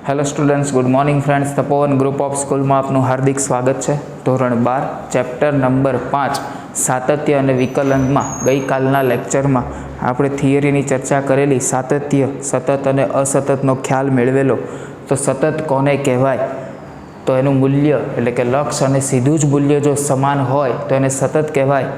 Hello students, good morning friends. Tapovan group of સ્કૂલમાં આપનું હાર્દિક સ્વાગત છે. ધોરણ 12 ચેપ્ટર નંબર 5 સાતત્ય અને વિકલનમાં ગઈકાલના લેક્ચરમાં આપણે થિયરીની ચર્ચા કરેલી. સાતત્ય, સતત અને અસતતનો ખ્યાલ મેળવેલો. તો સતત કોને કહેવાય? તો એનું મૂલ્ય એટલે કે લક્ષ અને સીધું જ મૂલ્ય જો સમાન હોય તો એને સતત કહેવાય,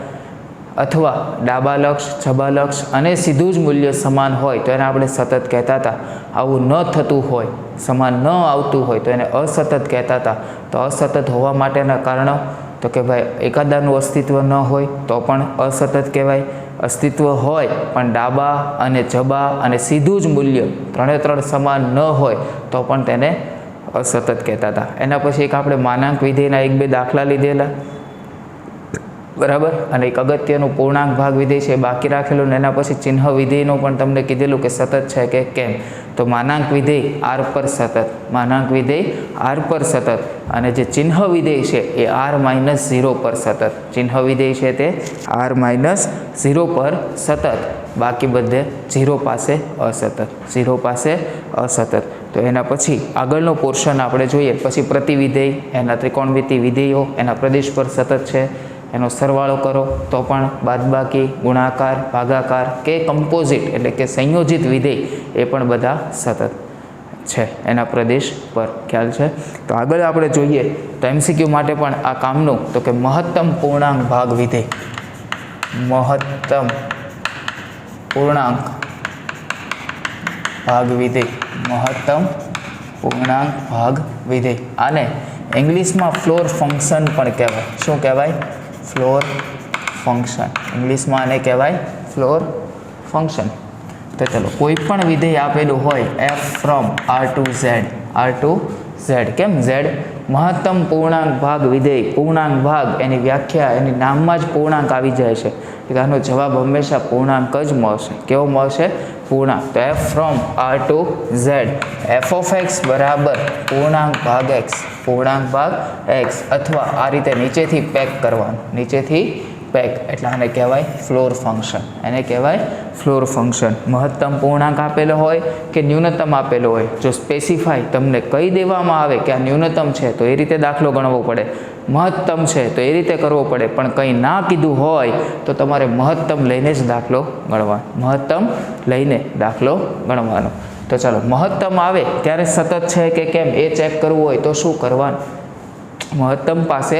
અથવા ડાબા લક્ષ, જબા લક્ષ અને સીધું જ મૂલ્ય સમાન હોય તો એને આપણે સતત કહેતા હતા. આવું ન થતું હોય, સમાન ન આવતું હોય તો એને અસતત કહેતા હતા. તો અસતત હોવા માટેના કારણો તો કે ભાઈ એકાદાનું અસ્તિત્વ ન હોય તો પણ અસતત કહેવાય. અસ્તિત્વ હોય પણ ડાબા અને જબા અને સીધું જ મૂલ્ય ત્રણે સમાન ન હોય તો પણ તેને અસતત કહેતા હતા. એના પછી એક આપણે માનાંક વિધેયના 1-2 દાખલા લીધેલા, બરાબર. અને એક અગત્યનું પૂર્ણાંક ભાગ વિધેય છે બાકી રાખેલું, ને એના પછી ચિહ્ન વિધેયનું પણ તમને કીધેલું કે સતત છે કે કેમ. તો માનાંક વિધેય આર પર સતત, માનાંક વિધેય આર પર સતત, અને જે ચિહ્ન વિધેય છે એ r-0 પર સતત. ચિહ્ન વિધેય છે તે r-0 પર સતત, બાકી બધે 0 પાસે અસતત, 0 પાસે અસતત. તો એના પછી આગળનો પોર્શન આપણે જોઈએ. પછી પ્રતિવિધેય, એના ત્રિકોણમિતિ વિધેયો એના પ્રદેશ પર સતત છે, એનો સરવાળો કરો તો પણ બાદબાકી, ગુણાકાર, ભાગાકાર કે કમ્પોઝિટ એટલે કે સંયોજિત વિધેય એ પણ બધા સતત છે એના પ્રદેશ પર. ખ્યાલ છે? તો આગળ આપણે જોઈએ તો MCQ માટે પણ આ કામનું, તો કે મહત્તમ પૂર્ણાંક ભાગ વિધેય, મહત્તમ પૂર્ણાંક ભાગ વિધેય, મહત્તમ પૂર્ણાંક ભાગ વિધેય. આને ઇંગ્લિશમાં ફ્લોર ફંક્શન પણ કહેવાય. શું કહેવાય? Floor function. ઇંગ્લિશમાં આને કહેવાય ફ્લોર ફંક્શન. તો ચલો, કોઈ પણ વિધેય આપેલું હોય f from r to z, r to z. કેમ z? મહત્તમ પૂર્ણાંક ભાગ વિધેય. પૂર્ણાંક ભાગ એની વ્યાખ્યા, એની નામમાં જ પૂર્ણાંક આવી જાય છે. આનો જવાબ હંમેશા પૂર્ણાંક જ મળશે. કેવો મળશે? પૂર્ણાંક. તો f from r to z, f of x બરાબર પૂર્ણાંક ભાગ x, પૂર્ણાંક ભાગ x. અથવા આ રીતે નીચેથી પેક કરવાનું, નીચેથી પેક, એટલે આને કહેવાય ફ્લોર ફંક્શન. એને કહેવાય ફ્લોર ફંક્શન. મહત્તમ પૂર્ણાંક આપેલો હોય કે ન્યૂનતમ આપેલો હોય, જો સ્પેસિફાય તમને કહી દેવામાં આવે કે આ ન્યૂનતમ છે તો એ રીતે દાખલો ગણવો પડે, મહત્તમ છે તો એ રીતે કરવો પડે. પણ કંઈ ના કીધું હોય તો તમારે મહત્તમ લઈને જ દાખલો ગણવાનો, મહત્તમ લઈને દાખલો ગણવાનો. તો ચાલો, મહત્તમ આવે ત્યારે સતત છે કે કેમ એ ચેક કરવું હોય તો શું કરવાનું? મહત્તમ પાસે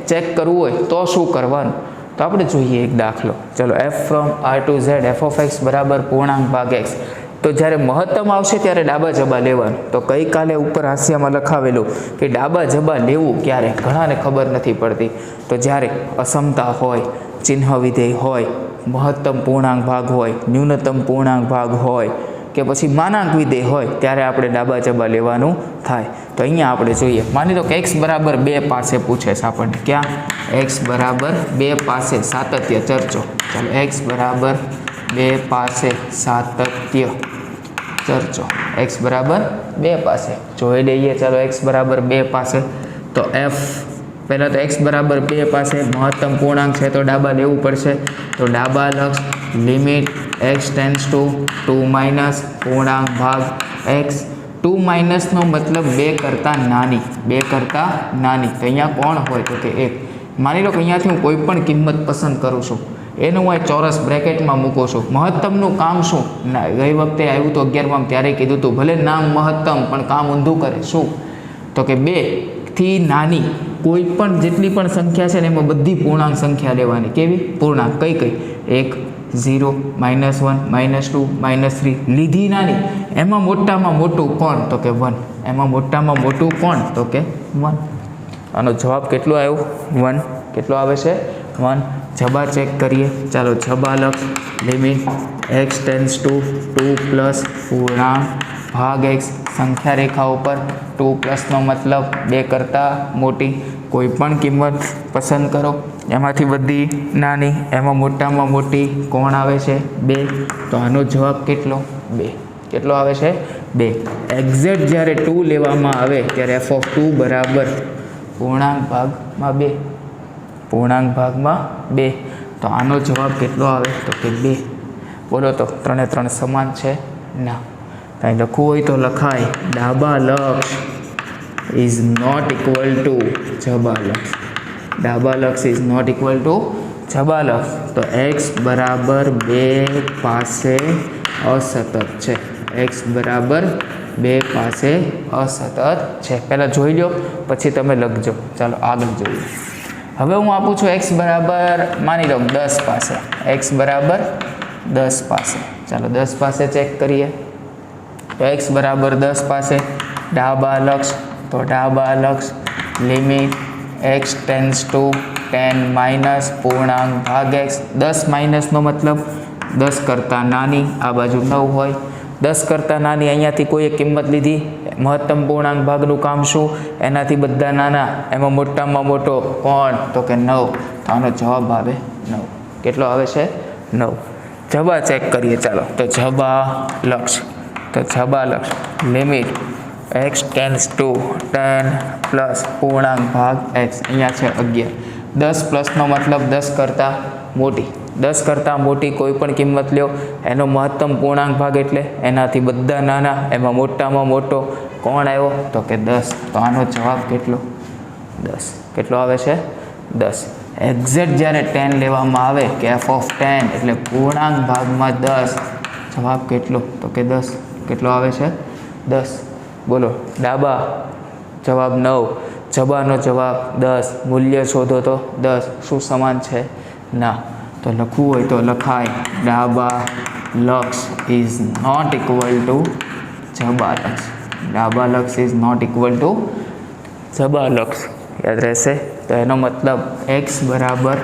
ચેક કરવું હોય તો શું કરવાનું? તો આપણે જોઈએ એક દાખલો. ચલો, f from r to z, f of x બરાબર પૂર્ણાંક ભાગ x. તો જ્યારે મહત્તમ આવશે ત્યારે ડાબા જબા લેવાનું. તો ગઈકાલે ઉપર હાસ્યામાં લખાવેલું કે ડાબા જબા લેવું ક્યારે, ઘણાને ખબર નથી પડતી. તો જ્યારે અસમતા હોય, ચિહ્ન વિધેય હોય, મહત્તમ પૂર્ણાંક ભાગ હોય, ન્યૂનતમ પૂર્ણાંક ભાગ હોય કે પછી માનાંક વિધેય હોય ત્યારે આપણે ડાબા જબા લેવાનું થાય. તો અહીંયા આપણે જોઈએ, માની લો કે x બરાબર 2 પાસે પૂછે છે આપણને. ક્યાં? x બરાબર 2 પાસે સાતત્ય ચર્ચો. ચાલો, x બરાબર 2 પાસે સાતત્ય ચર્ચો. x બરાબર 2 પાસે જોઈ લઈએ. ચાલો, x બરાબર 2 પાસે. તો f પહેલાં તો x બરાબર 2 પાસે મહત્તમ પૂર્ણાંક છે તો ડાબા લેવું પડશે. તો ડાબા લક્ષ limit x tends two 2 minus પૂર્ણાંક ભાગ x. 2 માઇનસનો મતલબ 2 કરતાં નાની, 2 કરતાં નાની. તો અહીંયા કોણ હોય? તો કે 1. માની લો કે અહીંયાથી હું કોઈ પણ કિંમત પસંદ કરું છું, એનું હું ચોરસ બ્રેકેટમાં મૂકું છું. મહત્તમનું કામ શું? ગઈ વખતે આવ્યું તો 11માં ત્યારે કીધું હતું, ભલે નામ મહત્તમ પણ કામ ઊંધું કરે. શું? તો કે 2 થી નાની કોઈ પણ જેટલી પણ સંખ્યા છે ને એમાં બધી પૂર્ણાંક સંખ્યા લેવાની. કેવી પૂર્ણાંક? કઈ કઈ? 1, 0, -1, -2, -3. લીધી નાની, એમાં મોટામાં મોટું કોણ? તો કે 1. એમાં મોટામાં મોટું કોણ? તો કે 1. આનો જવાબ કેટલો આવ્યો? 1. કેટલો આવે છે? 1. જબા ચેક કરીએ. ચાલો, જબા લક્ષ limit x tends two 2 plus પૂર્ણાંક ભાગ x. સંખ્યા રેખા ઉપર 2 પ્લસનો મતલબ 2 કરતાં મોટી. કોઈ પણ કિંમત પસંદ કરો, એમાંથી બધી નાની, એમાં મોટામાં મોટી કોણ આવે છે? 2. તો આનો જવાબ કેટલો? 2. કેટલો આવે છે? 2. એક્ઝેક્ટ જ્યારે 2 લેવામાં આવે ત્યારે f of 2 બરાબર પૂર્ણાંક ભાગમાં 2, પૂર્ણાંક ભાગમાં 2. તો આનો જવાબ કેટલો આવે? તો કે 2. બોલો તો 3 સમાન છે? ના. અહીં લખવું હોય તો લખાય ડાબા લક્ષ ઇઝ નોટ ઇક્વલ ટુ જબા લક્ષ. ડાબા લક્ષ ઇઝ નોટ ઇક્વલ ટુ જબા લક્ષ. તો x બરાબર 2 પાસે અસતત છે. x બરાબર 2 પાસે અસતત છે. પહેલાં જોઈ લો પછી તમે લખજો. ચાલો આગળ જોઈએ. હવે હું આપું છું x બરાબર માની લો 10 પાસે. x બરાબર 10 પાસે. ચાલો 10 પાસે ચેક કરીએ. તો x બરાબર 10 પાસે ડાબા લક્ષ, તો ડાબા લક્ષ limit x tends two 10 minus પૂર્ણાંક ભાગ x. 10 માઇનસનો મતલબ 10 કરતાં નાની, આ બાજુ 9 હોય. 10 કરતાં નાની, અહીંયાથી કોઈએ કિંમત લીધી, મહત્તમ પૂર્ણાંક ભાગનું કામ શું? એનાથી બધા નાના, એમાં મોટામાં મોટો કોણ? તો કે 9. તો આનો જવાબ આવે 9. કેટલો આવે છે? 9. જબા ચેક કરીએ. ચાલો તો જબા લક્ષ, તો જબા લક્ષ limit x tends two 10 plus પૂર્ણાંક ભાગ x. અહીંયા છે 11. 10 પ્લસનો મતલબ 10 કરતાં મોટી. 10 કરતાં મોટી કોઈ પણ કિંમત લ્યો, એનો મહત્તમ પૂર્ણાંક ભાગ એટલે એનાથી બધા નાના, એમાં મોટામાં મોટો કોણ આવ્યો? તો કે 10. તો આનો જવાબ કેટલો? 10. કેટલો આવે છે? 10. એક્ઝેક્ટ જ્યારે 10 લેવામાં આવે કે f ઓફ 10 એટલે પૂર્ણાંક ભાગમાં 10, જવાબ કેટલો? તો કે 10. કેટલો આવે છે? 10. બોલો ડાબા જવાબ 9, જબાનો જવાબ 10. મૂલ્ય શોધો તો 10. શું સમાન છે? ના. તો લખવું હોય તો લખાય ડાબા લક્ષ ઇઝ નોટ ઇક્વલ ટુ જબા લક્ષ. ડાબા લક્ષ ઇઝ નોટ ઇક્વલ ટુ જબા લક્ષ. યાદ રહેશે. તો એનો મતલબ x બરાબર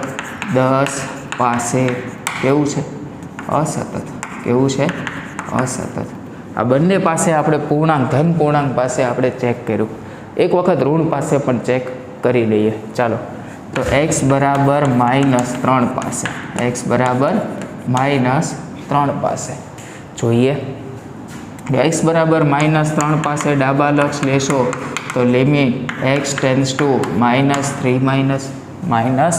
10 પાસે કેવું છે? અસતત. કેવું છે? અસતત. આ બંને પાસે આપણે પૂર્ણાંક, ધન પૂર્ણાંક પાસે આપણે ચેક કર્યું. એક વખત ઋણ પાસે પણ ચેક કરી લઈએ. ચાલો તો x બરાબર -3 પાસે. x બરાબર -3 પાસે જોઈએ. x બરાબર -3 પાસે ડાબા લક્ષ લેશો તો limit x tends two -3 minus.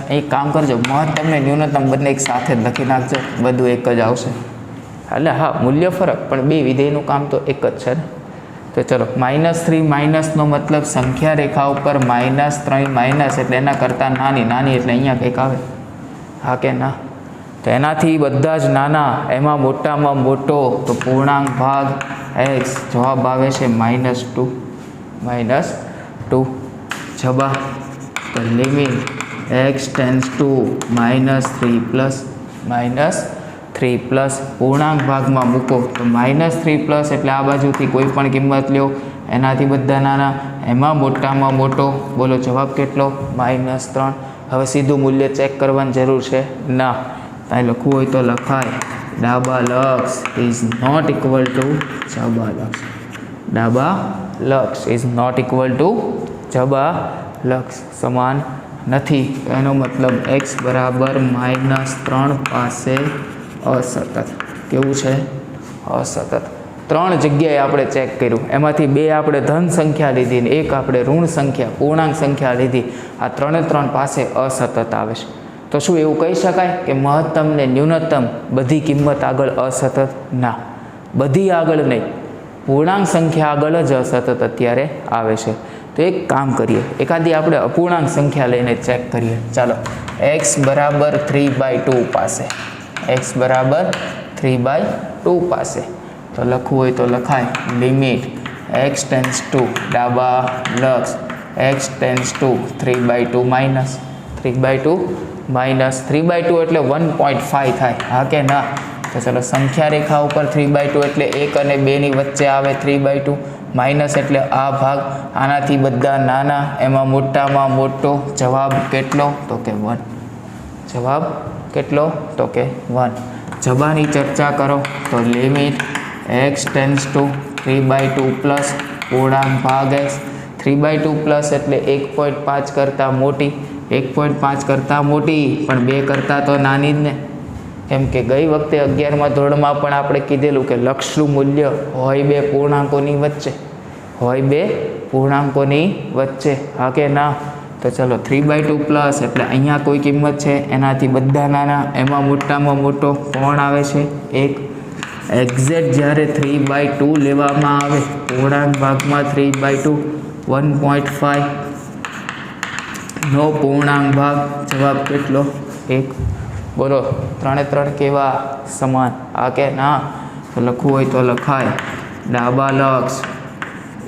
અહીં કામ કરજો, મહત્તમ ને ન્યૂનતમ બંને એક સાથે જ લખી નાખજો, બધું એક જ આવશે. એટલે હા, મૂલ્ય ફરક પણ બે વિધેયનું કામ તો એક જ છે ને. તો ચલો -3 માઇનસનો મતલબ સંખ્યા રેખા ઉપર -3 માઇનસ એટલે એના કરતાં નાની એટલે અહીંયા કંઈક આવે. હા કે ના? તો એનાથી બધા જ નાના, એમાં મોટામાં મોટો તો પૂર્ણાંક ભાગ x. જવાબ આવે છે -2. જબા તો limit x tends two -3 plus -3 plus પૂર્ણાંક ભાગમાં મૂકો તો -3 પ્લસ એટલે આ બાજુથી કોઈ પણ કિંમત લ્યો, એનાથી બધા નાના, એમાં મોટામાં મોટો. બોલો જવાબ કેટલો? -3. હવે સીધું મૂલ્ય ચેક કરવાની જરૂર છે? ના. ત્યાં લખવું હોય તો લખાય ડાબા લક્ષ ઇઝ નોટ ઇક્વલ ટુ જબા લક્ષ. ડાબા લક્ષ ઇઝ નોટ ઇક્વલ ટુ જબા લક્ષ. સમાન નથી. એનો મતલબ x બરાબર -3 પાસે અસતત. કેવું છે? અસતત. 3 જગ્યાએ આપણે ચેક કર્યું, એમાંથી 2 આપણે ધન સંખ્યા લીધી ને 1 આપણે ઋણ સંખ્યા, પૂર્ણાંક સંખ્યા લીધી. આ 3 પાસે અસતત આવે છે. તો શું એવું કહી શકાય કે મહત્તમ ને ન્યૂનતમ બધી કિંમત આગળ અસતત? ના, બધી આગળ નહીં, પૂર્ણાંક સંખ્યા આગળ જ અસતત અત્યારે આવે છે. તો એક કામ કરીએ, એકાદી આપણે અપૂર્ણાંક સંખ્યા લઈને ચેક કરીએ. ચાલો x બરાબર 3/2 પાસે. x બરાબર 3/2 પાસે તો લખવું હોય તો લખાય લિમિટ x ટેન્ડ્સ ટુ ડાબા લક્ષ x ટેન્ડ્સ ટુ 3/2 માઇનસ 3/2 એટલે 1.5 થાય. હા કે ના? તો ચલો સંખ્યા રેખા ઉપર 3/2 એટલે 1 અને 2 ની વચ્ચે આવે 3/2 માઇનસ એટલે આ ભાગ, આનાથી બધા નાના, એમાં મોટામાં મોટો. જવાબ કેટલો? તો કે 1. જવાબ કેટલો? તો કે 1. જબાની ચર્ચા કરો તો limit x tends two 3/2 plus પૂર્ણાંક ભાગ x. 3/2 પ્લસ એટલે 1.5 કરતાં મોટી. 1.5 કરતાં મોટી પણ 2 કરતાં તો નાની જ ને. કેમ કે ગઈ વખતે 11મા ધોરણમાં પણ આપણે કીધેલું કે લક્ષનું મૂલ્ય હોય 2 પૂર્ણાંકોની વચ્ચે. હોય 2 પૂર્ણાંકોની વચ્ચે. હા કે ના? તો ચલો 3/2 પ્લસ એટલે અહીંયા કોઈ કિંમત છે, એનાથી બધા નાના, એમાં મોટામાં મોટો કોણ આવે છે? 1. એક્ઝેક્ટ જ્યારે 3/2 લેવામાં આવે, પૂર્ણાંક ભાગમાં 3/2 1.5, નો પૂર્ણાંક ભાગ, જવાબ કેટલો? 1. બોલો, 3 કેવા સમાન? આ કે ના? તો લખવું હોય તો લખાય. ડાબા લક્ષ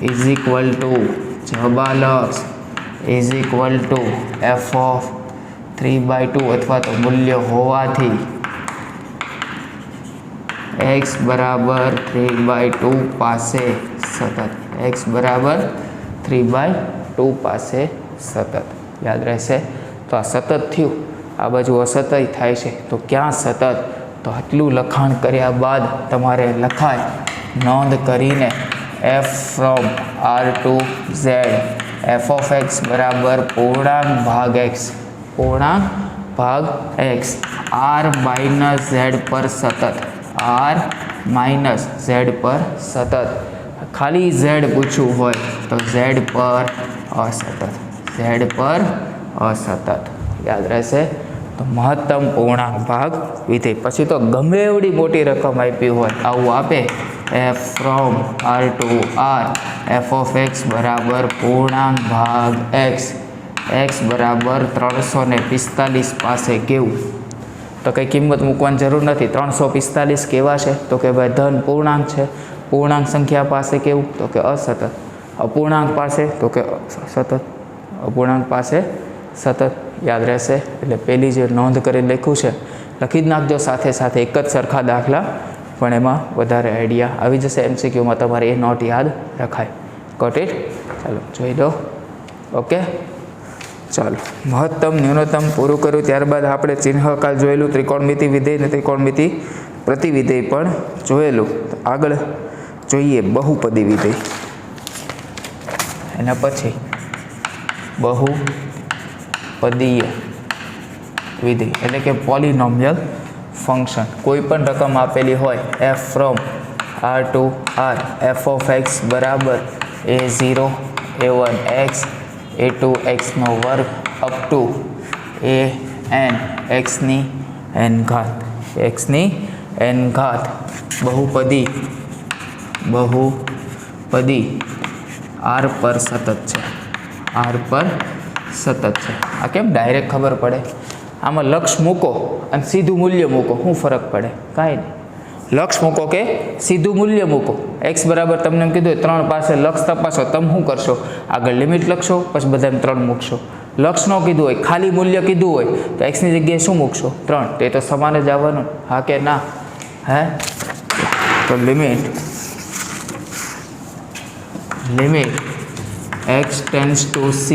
ઇઝ ઇક્વલ ટુ જબા લક્ષ is equal to f of 3/2 અથવા તો મૂલ્ય હોવાથી x બરાબર 3/2 પાસે સતત. x બરાબર 3/2 પાસે સતત. યાદ રહેશે. તો આ સતત થયું, આ બાજુ અસતત થાય છે. તો ક્યાં સતત? તો આટલું લખાણ કર્યા બાદ તમારે લખાય નોંધ કરીને f from r to z f of x બરાબર પૂર્ણાંક ભાગ x, પૂર્ણાંક ભાગ x, r માઇનસ z પર સતત, r માઇનસ z પર સતત. ખાલી z પૂછવું હોય તો z પર અસતત, z પર અસતત. યાદ રહેશે. તો મહત્તમ પૂર્ણાંક ભાગ વિધેય. પછી તો ગમે એવડી મોટી રકમ આપી હોય આવું આપે, f from r to r f of x બરાબર પૂર્ણાંક ભાગ x, x બરાબર 345 પાસે કેવું? તો કંઈ કિંમત મૂકવાની જરૂર નથી. 345 કેવા છે? તો કે ભાઈ ધન પૂર્ણાંક છે. પૂર્ણાંક સંખ્યા પાસે કેવું? તો કે અસતત. અપૂર્ણાંક પાસે? તો કે સતત. અપૂર્ણાંક પાસે સતત. યાદ રહેશે. એટલે પેલી જે નોંધ કરીને લખ્યું છે લખી જ નાખજો સાથે સાથે, એક જ સરખા દાખલા પણ એમાં વધારે આઈડિયા આવી જશે. MCQમાં તમારે એ નોટ યાદ રખાય. Got it? ચાલો જોઈ લો. ઓકે, ચાલો મહત્તમ ન્યૂનતમ પૂરું કર્યું. ત્યારબાદ આપણે ચિહ્નકાલ જોયેલું, ત્રિકોણમિતિ વિધેય અને ત્રિકોણમિતિ પ્રતિવિધેય પણ જોયેલું. આગળ જોઈએ બહુપદી વિધેય. એના પછી બહુપદીય વિધેય એટલે કે પોલિનોમિયલ ફંક્શન. કોઈ પણ રકમ આપેલી હોય f from r to r f of x બરાબર a0 a1 x a2 x નો વર્ગ અપ ટુ an x ની n ઘાત, x ની n ઘાત. બહુપદી r પર સતત છે, r પર સતત છે. આ કેમ ડાયરેક્ટ ખબર પડે? આમાં લક્ષ મૂકો અને સીધું મૂલ્ય મૂકો, શું ફરક પડે? કાંઈ નહીં. લક્ષ મૂકો કે સીધું મૂલ્ય મૂકો. x બરાબર તમને એમ કીધું 3 પાસે લક્ષ તપાસો, તમે શું કરશો? આગળ લિમિટ લખશો, પછી બધાને 3 મૂકશો. લક્ષ ન કીધું હોય, ખાલી મૂલ્ય કીધું હોય તો x ની જગ્યાએ શું મૂકશો? 3. તો એ તો સમાન જ આવવાનું. હા કે ના? હે? તો limit x tends two c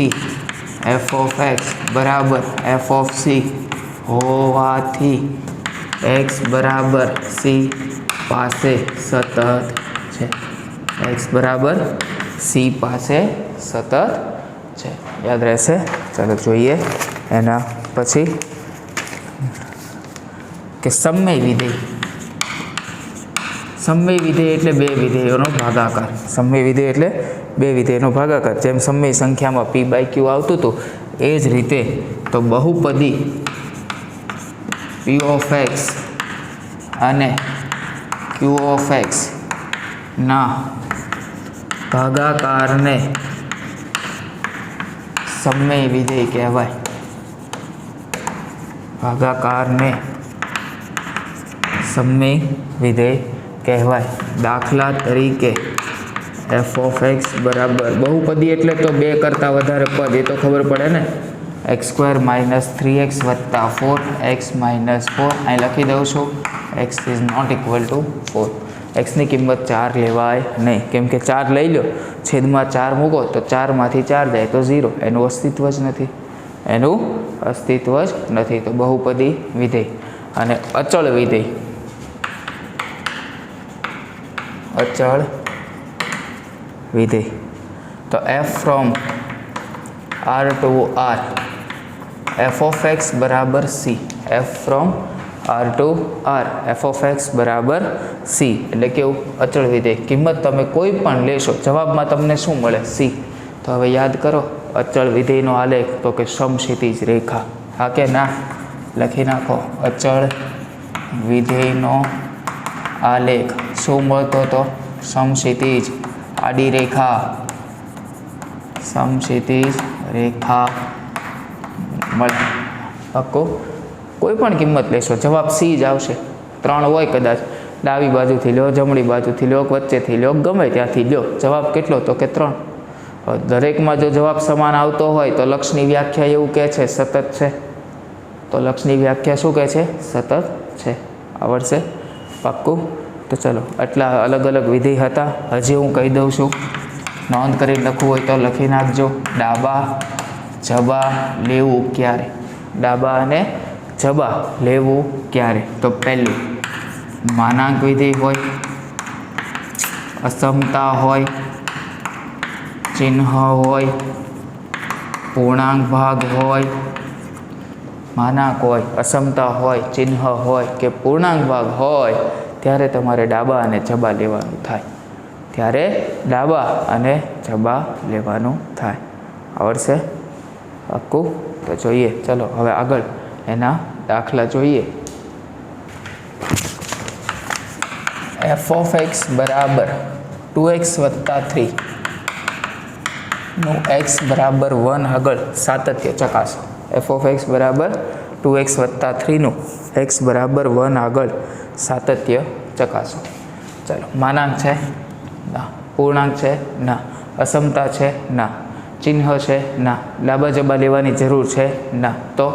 f of x બરાબર f ઓફ c હોવાથી x બરાબર c પાસે સતત છે. x બરાબર c પાસે સતત છે. યાદ રહેશે. ચાલો જોઈએ એના પછી કે સમય વિધેય. સમય વિધેય એટલે બે વિધેયોનો ભાગાકાર. સમય વિધેય એટલે બે વિધેયનો ભાગાકાર. જેમ સમય સંખ્યામાં p/q આવતું હતું એ જ રીતે તો બહુપદી p ઓફ x અને q ઓફ x ના ભાગાકારને સમય વિધેય કહેવાય. ભાગાકારને સમય વિધેય કહેવાય. દાખલા તરીકે f ઓફ x બરાબર બહુપદી એટલે તો 2 કરતાં વધારે પદ, એ તો ખબર પડે ને. x² - 3x + 4 x - 4 અહીં લખી દઉં છું. x is not equal to 4. એક્સની કિંમત 4 લેવાય નહીં, કેમ કે 4 લઈ લો છેદમાં 4 મૂકો તો 4માંથી 4 જાય તો 0. એનું અસ્તિત્વ જ નથી, એનું અસ્તિત્વ જ નથી. તો બહુપદી વિધેય અને અચળ વિધેય. અચળ વિધેય તો f from r to r f of x બરાબર c. f from r to r f of x બરાબર c એટલે કેવું? અચળ વિધેય. કિંમત તમે કોઈ પણ લેશો, જવાબમાં તમને શું મળે? c. તો હવે યાદ કરો અચળ વિધેયનો આલેખ, તો કે સમક્ષિતિજ રેખા. હા કે ના? લખી નાખો. અચળ વિધેયનો આલેખ શું મળતો હતો? સમક્ષિતિજ આડી રેખા, સમક્ષિતિજ રેખા મળે. પાક્કું? કોઈ પણ કિંમત લેશો જવાબ સી જ આવશે. 3 હોય કદાચ, ડાબી બાજુથી લ્યો, જમણી બાજુથી લ્યો, વચ્ચેથી લ્યો, ગમે ત્યાંથી લ્યો, જવાબ કેટલો? તો કે 3. દરેકમાં જો જવાબ સમાન આવતો હોય તો લક્ષની વ્યાખ્યા એવું કહે છે સતત છે. તો લક્ષની વ્યાખ્યા શું કહે છે? સતત છે. આવડશે? પાક્કું? તો ચલો, આટલા અલગ અલગ વિધેય હતા. હજી હું કહી દઉં છું, નોંધ કરી લખવું હોય તો લખી નાખજો. ડાબા જબા લેવું ક્યારે? ડાબા અને જબા લેવું ક્યારે? તો પહેલું, માનાંક વિધેય હોય, અસમતા હોય, ચિહ્ન હોય, પૂર્ણાંક ભાગ હોય, માનાંક હોય, અસમતા હોય, ચિહ્ન હોય કે પૂર્ણાંક ભાગ હોય, ત્યારે તમારે ડાબા અને જબા લેવાનું થાય. ત્યારે ડાબા અને જબા લેવાનું થાય. આવડશે? પાક્કું? તો જોઈએ, ચલો હવે આગળ એના દાખલા જોઈએ. f of x બરાબર 2x વત્તા 3 નું x બરાબર 1 આગળ સાતત્ય ચકાસો. f of x બરાબર 2x વત્તા 3 નું x બરાબર 1 આગળ સાતત્ય ચકાસો. ચલો, માનાંક છે? ના. પૂર્ણાંક છે? ના. અસમતા છે? ના. ચિહ્ન છે? ના. ડાબા જબા લેવાની જરૂર છે? ના. તો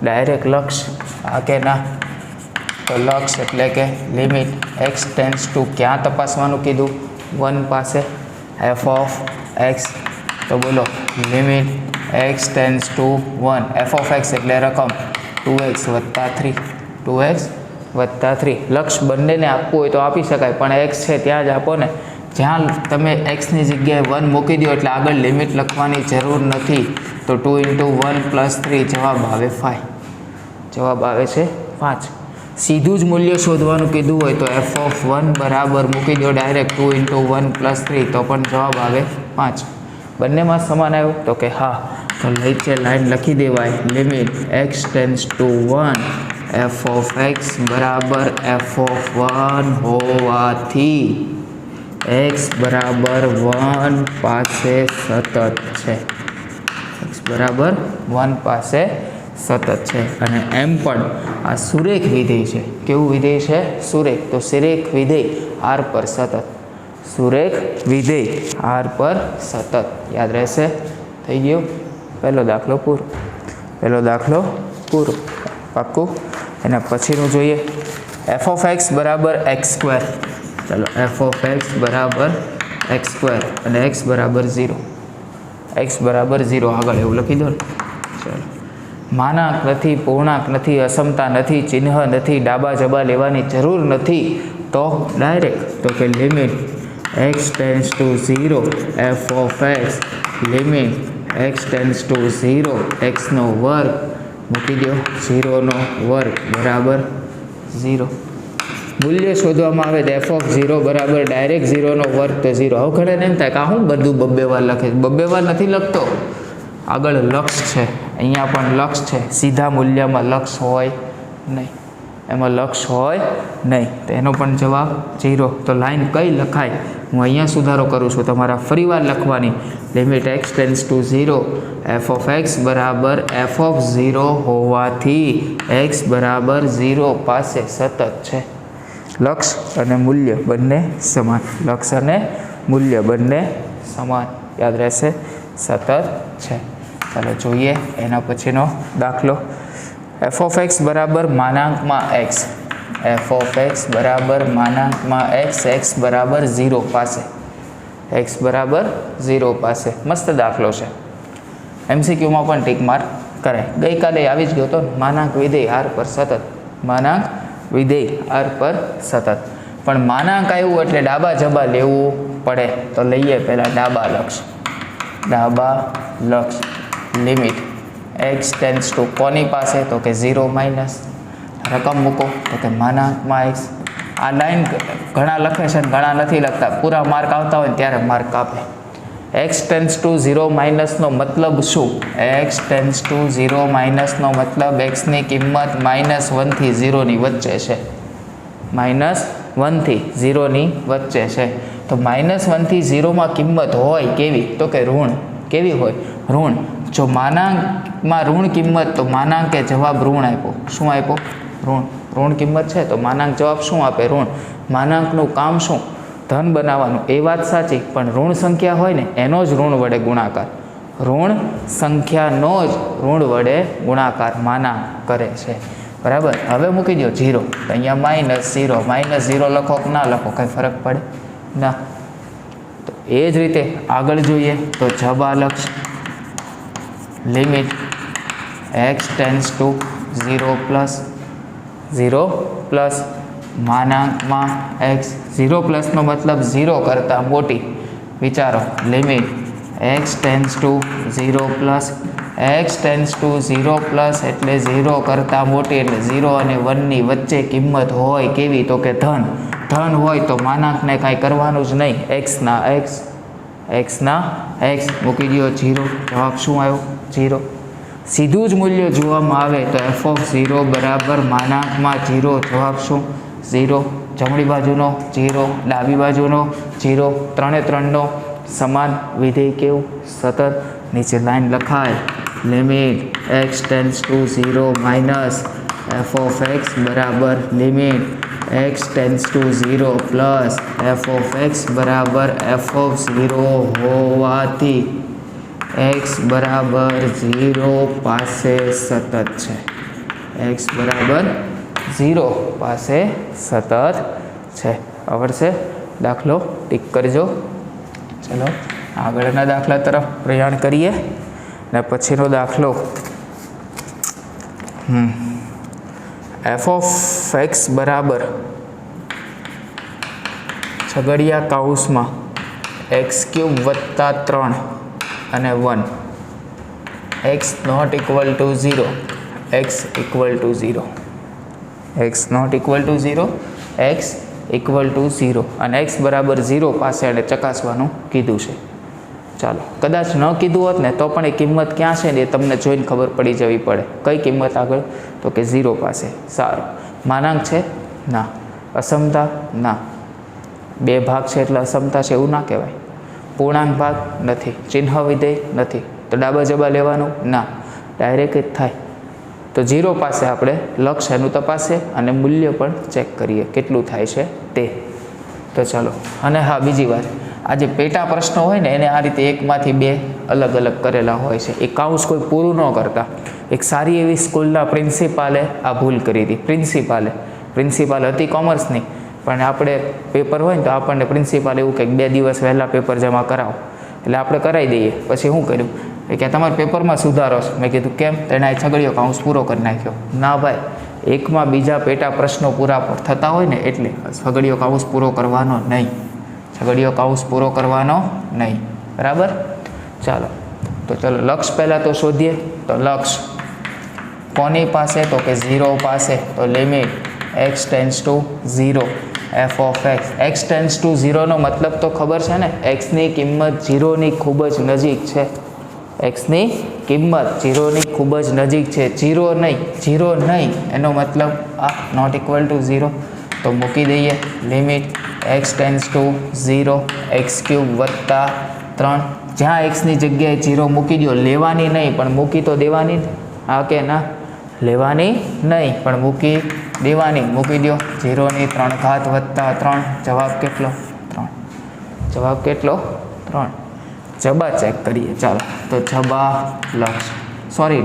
ડાયરેક્ટ લક્ષ આ કે ના? તો લક્ષ એટલે કે લિમિટ x ટેન્ડ્સ ટુ ક્યાં તપાસવાનું કીધું? 1 પાસે. f ઓફ x, તો બોલો limit x tends two 1. f of x એટલે રકમ 2x વત્તા 3. 2x વત્તા 3. લક્ષ બંનેને આપવું હોય તો આપી શકાય, પણ x છે ત્યાં જ આપો ને. જ્યાં તમે xની જગ્યાએ 1 મૂકી દો એટલે આગળ લિમિટ લખવાની જરૂર નથી. તો 2 × 1 + 3 જવાબ આવે 5. જવાબ આવે છે 5. સીધું જ મૂલ્ય શોધવાનું કીધું હોય તો f ઓફ 1 બરાબર મૂકી દો ડાયરેક્ટ 2 × 1 + 3 તો પણ જવાબ આવે 5. બંનેમાં સમાન આવ્યું? તો કે હા. તો નીચે લાઈન લખી દેવાય, limit x tends two 1 f of x બરાબર f ઓફ 1 હોવાથી x બરાબર 1 પાસે સતત છે. x બરાબર 1 પાસે સતત છે. અને એમ પણ આ સુરેખ વિધેય છે. કેવું વિધેય છે? સુરેખ. તો સુરેખ વિધેય r પર સતત. સુરેખ વિધેય r પર સતત. યાદ રહેશે? થઈ ગયું? પહેલો દાખલો પૂરો. પહેલો દાખલો પૂરો. પાક્કું? એના પછીનું જોઈએ. f ઓફ x બરાબર x². ચાલો, f ઓફ x બરાબર x² અને x બરાબર 0. x બરાબર 0 આગળ એવું લખી દો ને. ચાલો, માનાંક નથી, પૂર્ણાંક નથી, અસમતા નથી, ચિહ્ન નથી, ડાબા જબા લેવાની જરૂર નથી. તો ડાયરેક્ટ તો કે limit x tends to 0 f of x limit x tends to 0 x² મૂકી દો, 0² બરાબર 0. મૂલ્ય શોધવામાં આવે તો f ઓફ 0 બરાબર ડાયરેક્ટ 0² તો 0. હવે ઘણા એમ થાય કે હું બધું બબ્બે વાર લખે. બબ્બે વાર નથી લખતો. આગળ લક્ષ છે, અહીંયા પણ લક્ષ છે. સીધા મૂલ્યમાં લક્ષ હોય નહીં, એમાં લક્ષ હોય નહીં, તો એનો પણ જવાબ 0. તો લાઈન કઈ લખાય? હું અહીંયા સુધારો કરું છું, તમારા ફરીવાર લખવાની. Limit x tends to 0 f of x બરાબર f ઓફ 0 હોવાથી x બરાબર 0 પાસે સતત છે. લક્ષ અને મૂલ્ય બંને સમાન. લક્ષ અને મૂલ્ય બંને સમાન. યાદ રહેશે? સતત છે. ચાલો જોઈએ એના પછીનો દાખલો. f ઓફ x બરાબર માનાંકમાં x. f ઓફ x બરાબર માનાંકમાં x બરાબર 0 પાસે. x બરાબર 0 પાસે. મસ્ત દાખલો છે. MCQમાં પણ ટીક માર્ક કરાય. ગઈકાલે આવી જ ગયો તો માનાંક વિધેય r પર સતત. માનાંક વિધેય r પર સતત. પણ માનાંક આવ્યું એટલે ડાબા જબા લેવું પડે. તો લઈએ પહેલાં ડાબા લક્ષ. ડાબા લક્ષ લિમિટ x ટેન્ડ્સ ટુ કોની પાસે? તો કે 0 માઇનસ. રકમ મૂકો તો કે માનાંકમાં x. આ લાઈન ઘણા લખે છે ને ઘણા નથી લખતા. પૂરા માર્ક આવતા હોય ને ત્યારે માર્ક આપે. x ટેન્ડ્સ ટુ 0 માઇનસનો મતલબ શું? x ટેન્ડ્સ ટુ 0 માઇનસનો મતલબ x ની કિંમત -1 થી 0 ની વચ્ચે છે. -1 થી 0ની વચ્ચે છે. તો -1 થી 0માં કિંમત હોય કેવી? તો કે ઋણ. કેવી હોય? ઋણ. જો માનાંકમાં ઋણ કિંમત તો માનાંકે જવાબ ઋણ આપ્યો. શું આપ્યો? ઋણ. ઋણ કિંમત છે તો માનાંક જવાબ શું આપે? ઋણ. માનાંકનું કામ શું? ધન બનાવવાનું. એ વાત સાચી, પણ ઋણ સંખ્યા હોય ને એનો જ ઋણ વડે ગુણાકાર. ઋણ સંખ્યાનો જ ઋણ વડે ગુણાકાર માનાંક કરે છે. બરાબર. હવે મૂકી દો 0. તો અહીંયા -0 લખો કે ના લખો કંઈ ફરક પડે ના. તો એ જ રીતે આગળ જોઈએ તો જબા લક્ષ limit x tends to 0 plus માનાંકમાં x 0 નો મતલબ 0 કરતાં મોટી. વિચારો limit x tends to 0 plus x tends to 0 plus એટલે 0 કરતાં મોટી એટલે 0 અને 1ની વચ્ચે કિંમત હોય કેવી? તો કે ધન. ધન હોય તો માનાંકને કાંઈ કરવાનું જ નહીં. x ના x મૂકી દો 0. જવાબ શું આવ્યો? 0. સીધું જ મૂલ્ય જોવામાં આવે તો f(0) બરાબર માનાંકમાં 0. જવાબ શું? 0. જમણી બાજુનો 0, ડાબી બાજુનો 0, 3 એ 3નો સમાન. વિધેય કેવું? સતત. નીચે લાઈન લખાય limit x tends to 0 minus f(x) બરાબર limit x tends to 0 plus f(x) બરાબર f(0) હોવાથી x બરાબર 0 પાસે સતત છે. x બરાબર 0 પાસે સતત છે. આવડશે? દાખલો ટીક કરજો. ચલો આગળના દાખલા તરફ પ્રયાણ કરીએ. ને પછીનો દાખલો f(x) બરાબર છગડિયા કૌંસમાં x³ વત્તા 3 અને 1 x not equal to 0 x equal to 0 x not equal to 0 x equal to 0 અને x બરાબર 0 પાસે એને ચકાસવાનું કીધું છે. ચાલો કદાચ ન કીધું હોત ને તો પણ એ કિંમત ક્યાં છે ને એ તમને જોઈને ખબર પડી જવી પડે. કઈ કિંમત આગળ? તો કે 0 પાસે. સારું. માનાંક છે? ના. અસમતા? ના. બે ભાગ છે એટલે અસમતા છે એવું ના કહેવાય. પૂર્ણાંક ભાગ? નથી. ચિહ્ન વિધેય? નથી. તો ડાબા જબા લેવાનું? ના. ડાયરેક્ટ જ થાય. તો 0 પાસે આપણે લક્ષ એનું તપાસીએ અને મૂલ્ય પણ ચેક કરીએ કેટલું થાય છે તે. તો ચાલો. અને હા બીજી વાત, આ જે પેટા પ્રશ્નો હોય ને એને આ રીતે એકમાંથી બે અલગ અલગ કરેલા હોય છે. એ કાઉન્સ કોઈ પૂરું ન કરતા. એક સારી એવી સ્કૂલના પ્રિન્સિપાલે આ ભૂલ કરી હતી. પ્રિન્સિપાલ હતી કોમર્સની, પણ આપણે પેપર હોય ને તો આપણને પ્રિન્સિપાલ એવું કે 2 દિવસ વહેલા પેપર જમા કરાવો. એટલે આપણે કરાવી દઈએ. પછી શું કર્યું કે તમારા પેપરમાં સુધારો છે. મેં કીધું કેમ? તો એના છગડીયો કાઉન્સ પૂરો કરી નાખ્યો. ના ભાઈ, એકમાં બીજા પેટા પ્રશ્નો પૂરા થતા હોય ને એટલે છગડીયો કાઉન્સ પૂરો કરવાનો નહીં. છગડીયો કાઉન્સ પૂરો કરવાનો નહીં. બરાબર? ચાલો તો ચલો લક્ષ પહેલાં તો શોધીએ. તો લક્ષ કોની પાસે? તો કે 0 પાસે. તો limit x tends to 0 f(x) x tends to 0 નો મતલબ તો ખબર છે ને? xની કિંમત 0ની ખૂબ જ નજીક છે. xની કિંમત 0ની ખૂબ જ નજીક છે. 0 નહીં એનો મતલબ આ નોટ ઇક્વલ ટુ 0. તો મૂકી દઈએ limit x tends to 0 x³ વત્તા 3. જ્યાં xની જગ્યાએ 0 મૂકી દો. લેવાની નહીં પણ મૂકી તો દેવાની. હા કે ના? લેવાની નહીં પણ મૂકી દેવાની. મૂકી દો 0ની 3 ઘાત વત્તા 3. જવાબ કેટલો? 3. જવાબ કેટલો? 3. જબા ચેક કરીએ. ચાલો તો જબા લક્ષ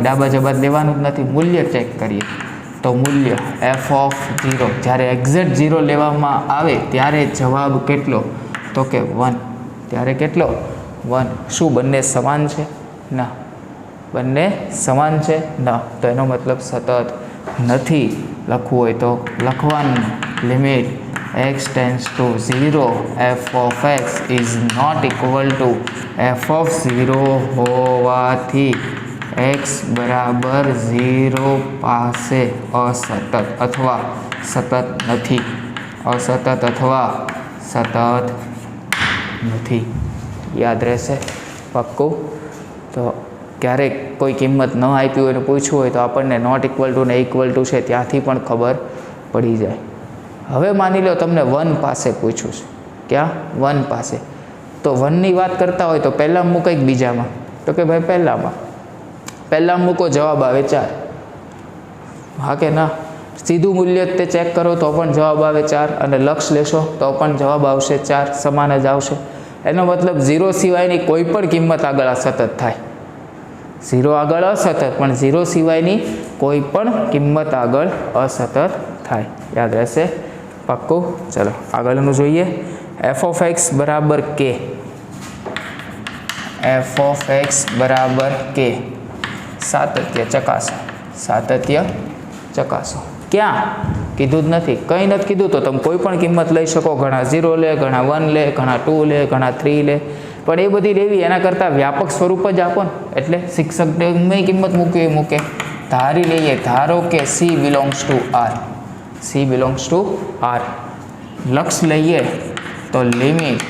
ડાબા જબા લેવાનું જ નથી. મૂલ્ય ચેક કરીએ. તો મૂલ્ય f(0) જ્યારે એક્ઝેક્ટ 0 લેવામાં આવે ત્યારે જવાબ કેટલો? તો કે 1. ત્યારે કેટલો? 1. શું બંને સમાન છે? ના. બંને સમાન છે? ના. તો એનો મતલબ સતત નથી. લખવું હોય તો લખવાનું limit x tends to 0 f(x) is not equal to f(0) હોવાથી x બરાબર 0 પાસે અસતત અથવા સતત નથી. અસતત અથવા સતત નથી. યાદ રહેશે? પાક્કું? તો ક્યારેક કોઈ કિંમત ન આપી હોય ને પૂછવું હોય તો આપણને નોટ ઇક્વલ ટુ ને ઇક્વલ ટુ છે ત્યાંથી પણ ખબર પડી જાય. હવે માની લો તમને 1 પાસે પૂછ્યું છે, ક્યાં 1 પાસે, તો 1ની વાત કરતા હોય તો પહેલાં મૂકો એક બીજામાં, તો કે ભાઈ પહેલાં મૂકો, જવાબ આવે 4. હા કે ના? સીધું મૂલ્ય તે ચેક કરો તો પણ જવાબ આવે 4, અને લક્ષ લેશો તો પણ જવાબ આવશે 4, સમાન જ આવશે. એનો મતલબ 0 સિવાયની કોઈ પણ કિંમત આગળ અસતત થાય. 0 આગળ અસતત, પણ 0 સિવાયની કોઈ પણ કિંમત આગળ અસતત થાય. યાદ રહેશે? પાક્કું? ચલો આગળનું જોઈએ. f of x બરાબર k. f of x બરાબર k. સાતત્ય ચકાસો. ક્યાં કીધું જ નથી, કંઈ નથી કીધું તો તમે કોઈ પણ કિંમત લઈ શકો. ઘણા 0 લે, ઘણા 1 લે, ઘણા 2 લે, ઘણા 3 લે, પણ એ બધી લેવી એના કરતાં વ્યાપક સ્વરૂપ જ આપો ને, એટલે શિક્ષકને ગમે કિંમત મૂકવી મૂકે. ધારી લઈએ, ધારો કે c બિલોંગ્સ ટુ r. લક્ષ લઈએ તો limit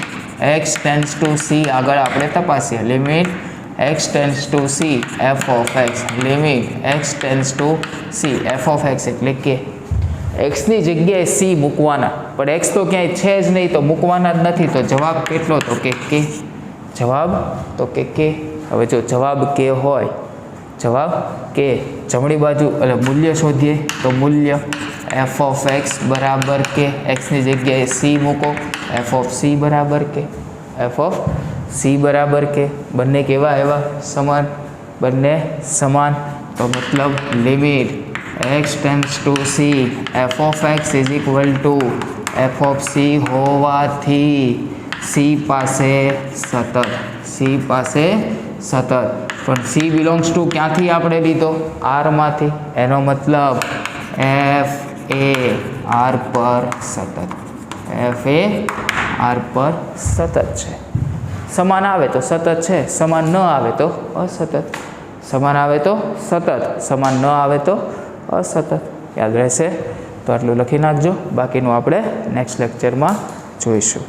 x tends two c આગળ આપણે તપાસીએ. Limit x tends two c f of x. Limit x tends two c f of x એટલે કે એક્સની જગ્યાએ c મૂકવાના, પણ x તો ક્યાંય છે જ નહીં તો મૂકવાના જ નથી. તો જવાબ કેટલો? તો કે k. જવાબ તો કે k. હવે જો જવાબ k હોય, જવાબ k, જમણી બાજુ એટલે મૂલ્ય શોધીએ તો મૂલ્ય f of x બરાબર k. એક્સની જગ્યાએ c મૂકો, f of c બરાબર k. f of c બરાબર k. બંને કેવા આવ્યા? સમાન. બંને સમાન, તો મતલબ limit x tends two c f of x is equal to f of c હોવાથી c પાસે સતત. પણ c બિલોંગ્સ ટુ ક્યાંથી આપણે લીધો? r માંથી. એનો મતલબ f એ r પર સતત. છે. સમાન આવે તો સતત છે, સમાન ન આવે તો અસતત. સમાન આવે તો સતત, સમાન ન આવે તો અસતત. યાદ રહેશે? તો આટલું લખી નાખજો, બાકીનું આપણે નેક્સ્ટ લેક્ચરમાં જોઈશું.